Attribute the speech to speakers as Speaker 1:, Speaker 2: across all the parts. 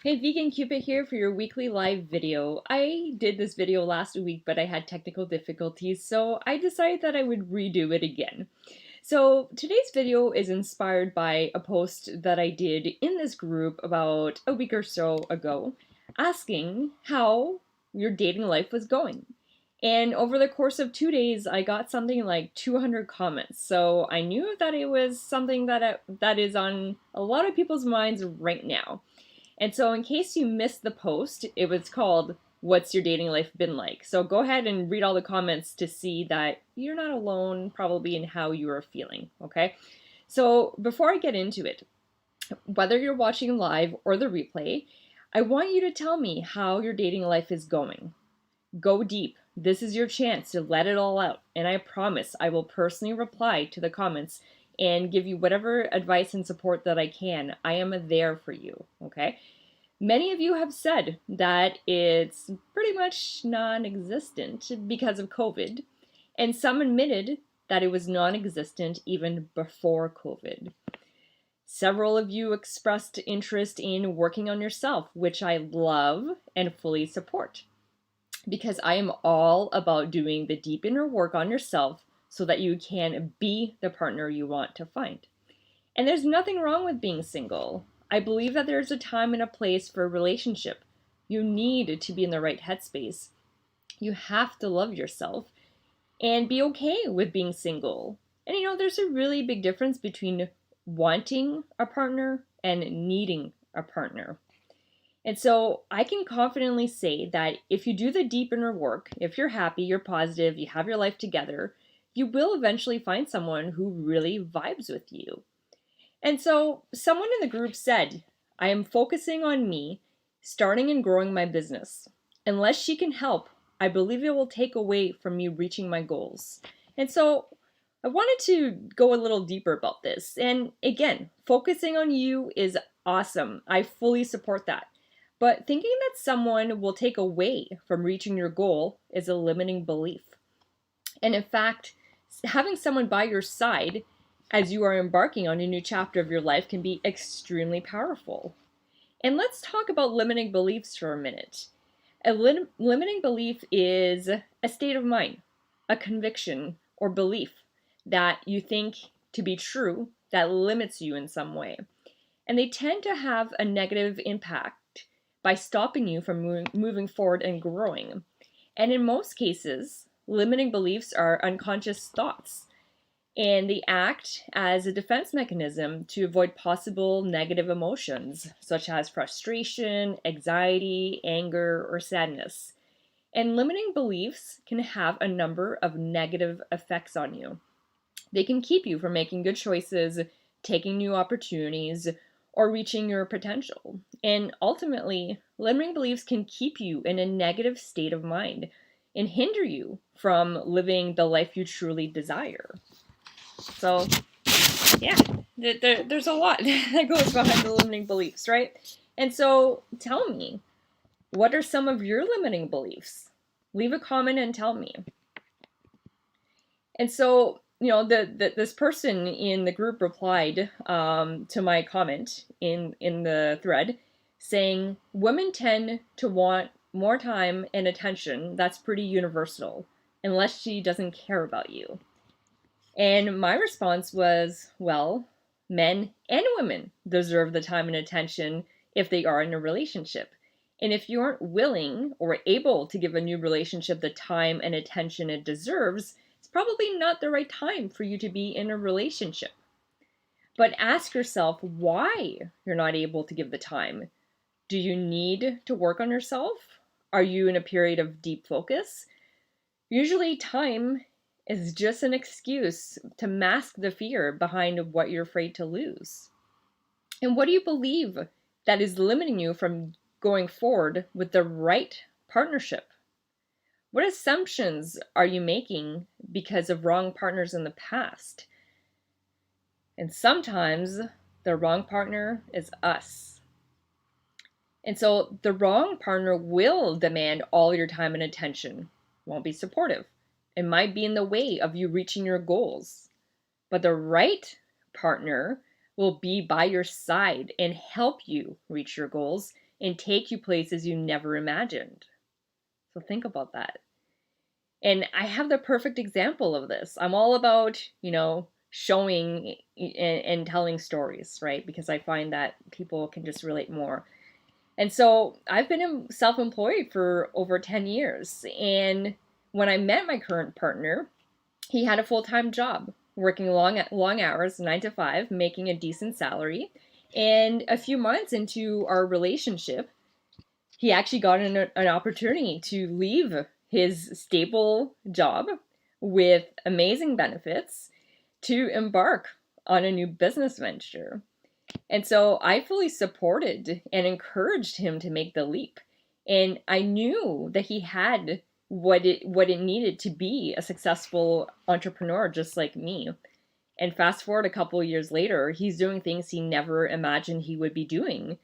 Speaker 1: Hey, Vegan Cupid here for your weekly live video. I did this video last week, but I had technical difficulties, so I decided that I would redo it again. So today's video is inspired by a post that I did in this group about a week or so ago, asking how your dating life was going. And over the course of 2 days, I got something like 200 comments. So I knew that it was something that is on a lot of people's minds right now. And so, in case you missed the post, it was called What's Your Dating Life Been Like? So, go ahead and read all the comments to see that you're not alone, probably, in how you are feeling, okay? So, before I get into it, whether you're watching live or the replay, I want you to tell me how your dating life is going. Go deep. This is your chance to let it all out. And I promise I will personally reply to the comments and give you whatever advice and support that I can. I am there for you, okay? Many of you have said that it's pretty much non-existent because of COVID, and some admitted that it was non-existent even before COVID. Several of you expressed interest in working on yourself, which I love and fully support, because I am all about doing the deep inner work on yourself so that you can be the partner you want to find. And there's nothing wrong with being single. I believe that there's a time and a place for a relationship. You need to be in the right headspace. You have to love yourself and be okay with being single. And there's a really big difference between wanting a partner and needing a partner. And so I can confidently say that if you do the deep inner work, if you're happy, you're positive, you have your life together, you will eventually find someone who really vibes with you. And so someone in the group said, I am focusing on me, starting and growing my business. Unless she can help, I believe it will take away from me reaching my goals. And so I wanted to go a little deeper about this. And again, focusing on you is awesome. I fully support that. But thinking that someone will take away from reaching your goal is a limiting belief. And in fact, having someone by your side as you are embarking on a new chapter of your life can be extremely powerful. And let's talk about limiting beliefs for a minute. A limiting belief is a state of mind, a conviction or belief that you think to be true that limits you in some way. And they tend to have a negative impact by stopping you from moving forward and growing. And in most cases, limiting beliefs are unconscious thoughts, and they act as a defense mechanism to avoid possible negative emotions, such as frustration, anxiety, anger, or sadness. And limiting beliefs can have a number of negative effects on you. They can keep you from making good choices, taking new opportunities, or reaching your potential. And ultimately, limiting beliefs can keep you in a negative state of mind and hinder you from living the life you truly desire. So, yeah, there's a lot that goes behind the limiting beliefs, right? And so, tell me, what are some of your limiting beliefs? Leave a comment and tell me. And so, this person in the group replied to my comment in the thread, saying, women tend to want more time and attention. That's pretty universal, unless she doesn't care about you. And my response was, well, men and women deserve the time and attention if they are in a relationship. And if you aren't willing or able to give a new relationship the time and attention it deserves, it's probably not the right time for you to be in a relationship. But ask yourself why you're not able to give the time. Do you need to work on yourself? Are you in a period of deep focus? Usually time is just an excuse to mask the fear behind what you're afraid to lose. And what do you believe that is limiting you from going forward with the right partnership? What assumptions are you making because of wrong partners in the past? And sometimes the wrong partner is us. And so the wrong partner will demand all your time and attention, won't be supportive. It might be in the way of you reaching your goals. But the right partner will be by your side and help you reach your goals and take you places you never imagined. So think about that. And I have the perfect example of this. I'm all about, showing and telling stories, right? Because I find that people can just relate more. And so I've been self employed for over 10 years. And when I met my current partner, he had a full time job, working long hours, 9 to 5, making a decent salary. And a few months into our relationship, he actually got an opportunity to leave his stable job with amazing benefits to embark on a new business venture. And so I fully supported and encouraged him to make the leap. And I knew that he had what it needed to be a successful entrepreneur just like me. And fast forward a couple of years later, he's doing things he never imagined he would be doing.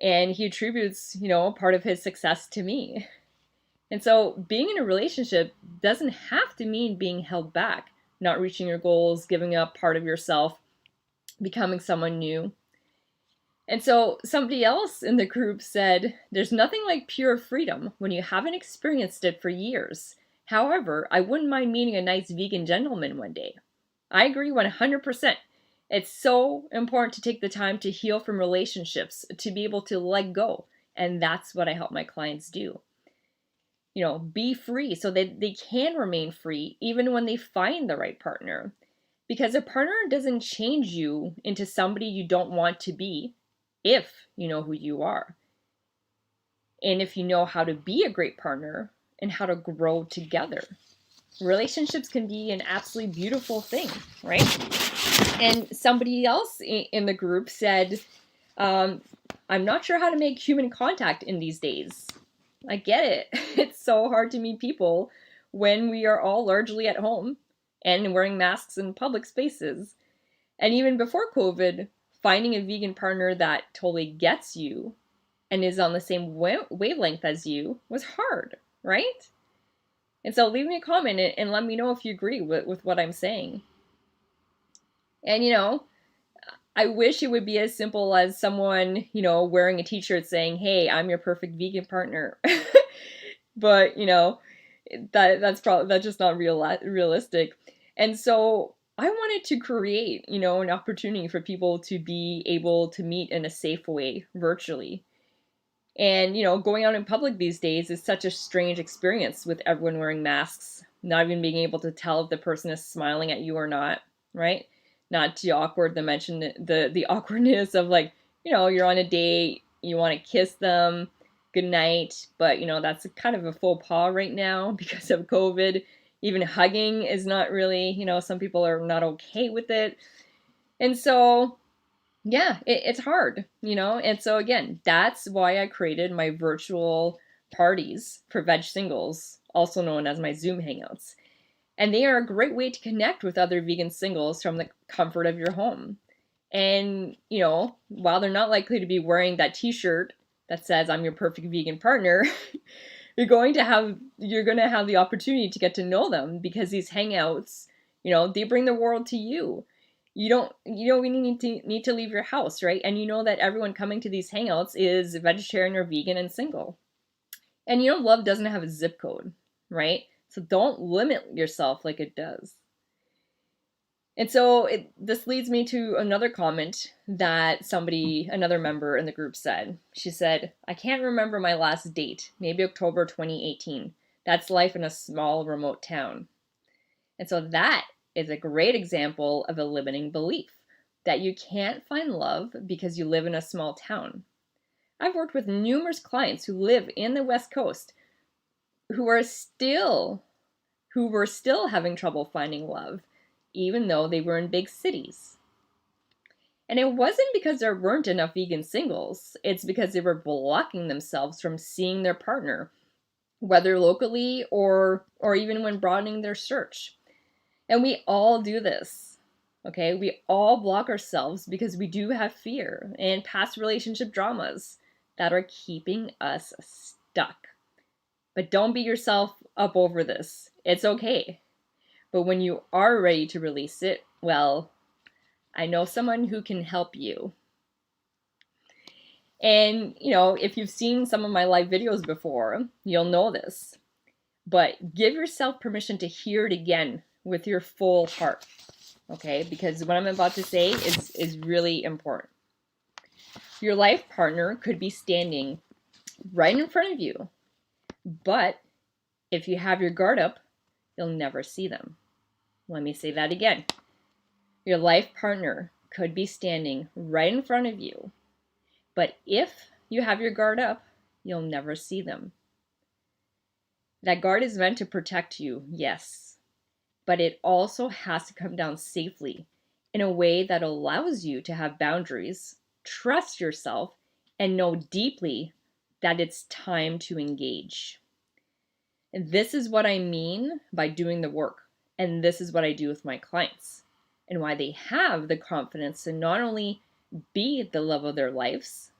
Speaker 1: And he attributes, part of his success to me. And so being in a relationship doesn't have to mean being held back, not reaching your goals, giving up part of yourself, becoming someone new. And so somebody else in the group said, there's nothing like pure freedom when you haven't experienced it for years. However, I wouldn't mind meeting a nice vegan gentleman one day. I agree 100%. It's so important to take the time to heal from relationships, to be able to let go. And that's what I help my clients do. Be free so that they can remain free even when they find the right partner. Because a partner doesn't change you into somebody you don't want to be if you know who you are. And if you know how to be a great partner and how to grow together. Relationships can be an absolutely beautiful thing, right? And somebody else in the group said, I'm not sure how to make human contact in these days. I get it. It's so hard to meet people when we are all largely at home and wearing masks in public spaces. And even before COVID, finding a vegan partner that totally gets you and is on the same wavelength as you was hard, right? And so leave me a comment and let me know if you agree with what I'm saying. And I wish it would be as simple as someone, wearing a t-shirt saying, "Hey, I'm your perfect vegan partner." But, that's just not realistic. And so I wanted to create, an opportunity for people to be able to meet in a safe way virtually. And, going out in public these days is such a strange experience with everyone wearing masks, not even being able to tell if the person is smiling at you or not, right? Not too awkward to mention the awkwardness of like, you're on a date, you want to kiss them, good night, but that's kind of a faux pas right now because of COVID. Even hugging is not really, some people are not okay with it. And so yeah, it's hard, And so again, that's why I created my virtual parties for veg singles, also known as my Zoom hangouts. And they are a great way to connect with other vegan singles from the comfort of your home. And, while they're not likely to be wearing that t-shirt that says I'm your perfect vegan partner, you're going to have the opportunity to get to know them because these hangouts, they bring the world to you. You don't need to leave your house, right? And you know that everyone coming to these hangouts is vegetarian or vegan and single. And love doesn't have a zip code, right? So don't limit yourself like it does. And so this leads me to another comment that another member in the group said. She said, "I can't remember my last date, maybe October 2018. That's life in a small remote town." And so that is a great example of a limiting belief that you can't find love because you live in a small town. I've worked with numerous clients who live in the West Coast who were still having trouble finding love, even though they were in big cities. And it wasn't because there weren't enough vegan singles, it's because they were blocking themselves from seeing their partner, whether locally or even when broadening their search. And we all do this, okay? We all block ourselves because we do have fear and past relationship dramas that are keeping us stuck. But don't beat yourself up over this. It's okay. But when you are ready to release it, well, I know someone who can help you. And, you know, if you've seen some of my live videos before, you'll know this. But give yourself permission to hear it again with your full heart, okay? Because what I'm about to say is really important. Your life partner could be standing right in front of you, but if you have your guard up, you'll never see them. Let me say that again. Your life partner could be standing right in front of you, but if you have your guard up, you'll never see them. That guard is meant to protect you, yes, but it also has to come down safely in a way that allows you to have boundaries, trust yourself, and know deeply that it's time to engage. And this is what I mean by doing the work. And this is what I do with my clients, and why they have the confidence to not only be the love of their lives,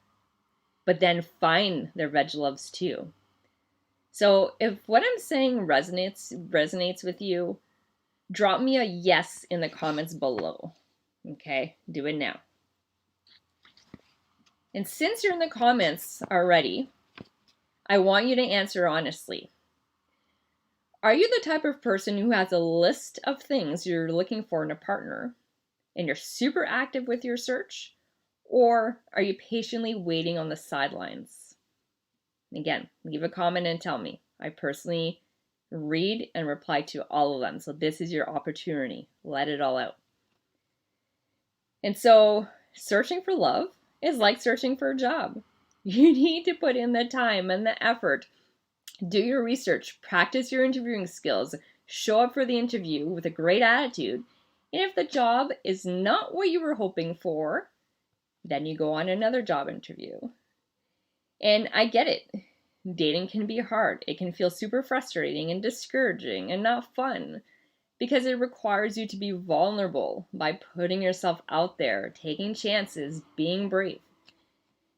Speaker 1: but then find their veg loves too. So if what I'm saying resonates with you, drop me a yes in the comments below. Okay, do it now. And since you're in the comments already, I want you to answer honestly. Are you the type of person who has a list of things you're looking for in a partner and you're super active with your search? Or are you patiently waiting on the sidelines? Again, leave a comment and tell me. I personally read and reply to all of them. So this is your opportunity. Let it all out. And so searching for love is like searching for a job. You need to put in the time and the effort. Do your research, practice your interviewing skills, show up for the interview with a great attitude. And if the job is not what you were hoping for, then you go on another job interview. And I get it. Dating can be hard. It can feel super frustrating and discouraging and not fun because it requires you to be vulnerable by putting yourself out there, taking chances, being brave.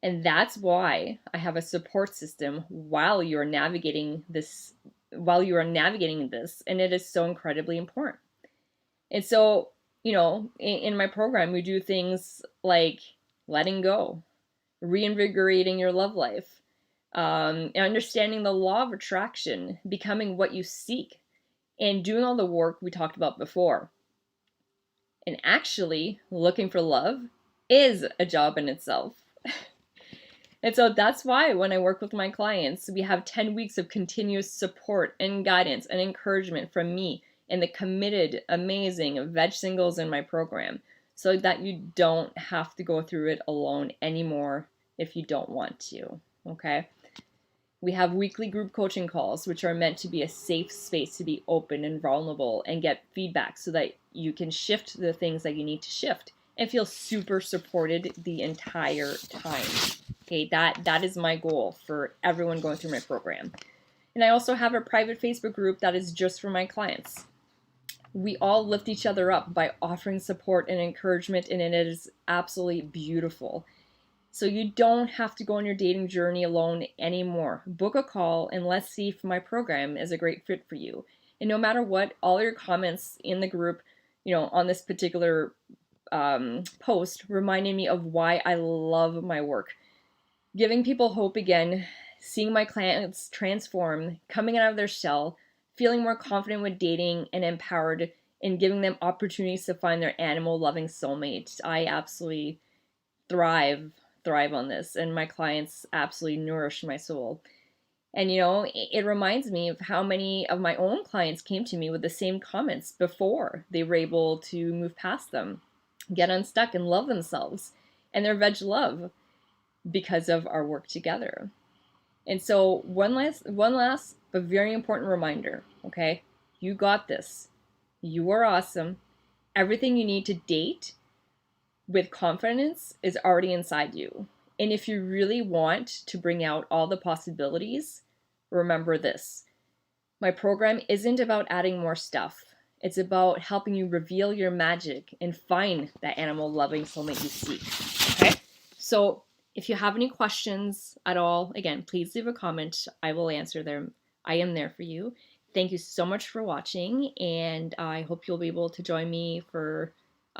Speaker 1: And that's why I have a support system while you are navigating this, and it is so incredibly important. And so, you know, in my program, we do things like letting go, reinvigorating your love life, understanding the law of attraction, becoming what you seek, and doing all the work we talked about before. And actually, looking for love is a job in itself. And so that's why when I work with my clients, we have 10 weeks of continuous support and guidance and encouragement from me and the committed, amazing veg singles in my program, so that you don't have to go through it alone anymore if you don't want to, okay? We have weekly group coaching calls, which are meant to be a safe space to be open and vulnerable and get feedback so that you can shift the things that you need to shift and feel super supported the entire time. Okay, that is my goal for everyone going through my program. And I also have a private Facebook group that is just for my clients. We all lift each other up by offering support and encouragement, and it is absolutely beautiful. So you don't have to go on your dating journey alone anymore. Book a call and let's see if my program is a great fit for you. And no matter what, all your comments in the group, you know, on this particular post reminded me of why I love my work. Giving people hope again, seeing my clients transform, coming out of their shell, feeling more confident with dating and empowered, and giving them opportunities to find their animal-loving soulmate. I absolutely thrive on this, and my clients absolutely nourish my soul. And you know, it reminds me of how many of my own clients came to me with the same comments before they were able to move past them, get unstuck, and love themselves and their veg love because of our work together. And so one last but very important reminder, okay? You got this. You are awesome. Everything you need to date with confidence is already inside you. And if you really want to bring out all the possibilities, remember this. My program isn't about adding more stuff. It's about helping you reveal your magic and find that animal-loving soulmate you seek, okay? So if you have any questions at all, again, please leave a comment. I will answer them. I am there for you. Thank you so much for watching, and I hope you'll be able to join me for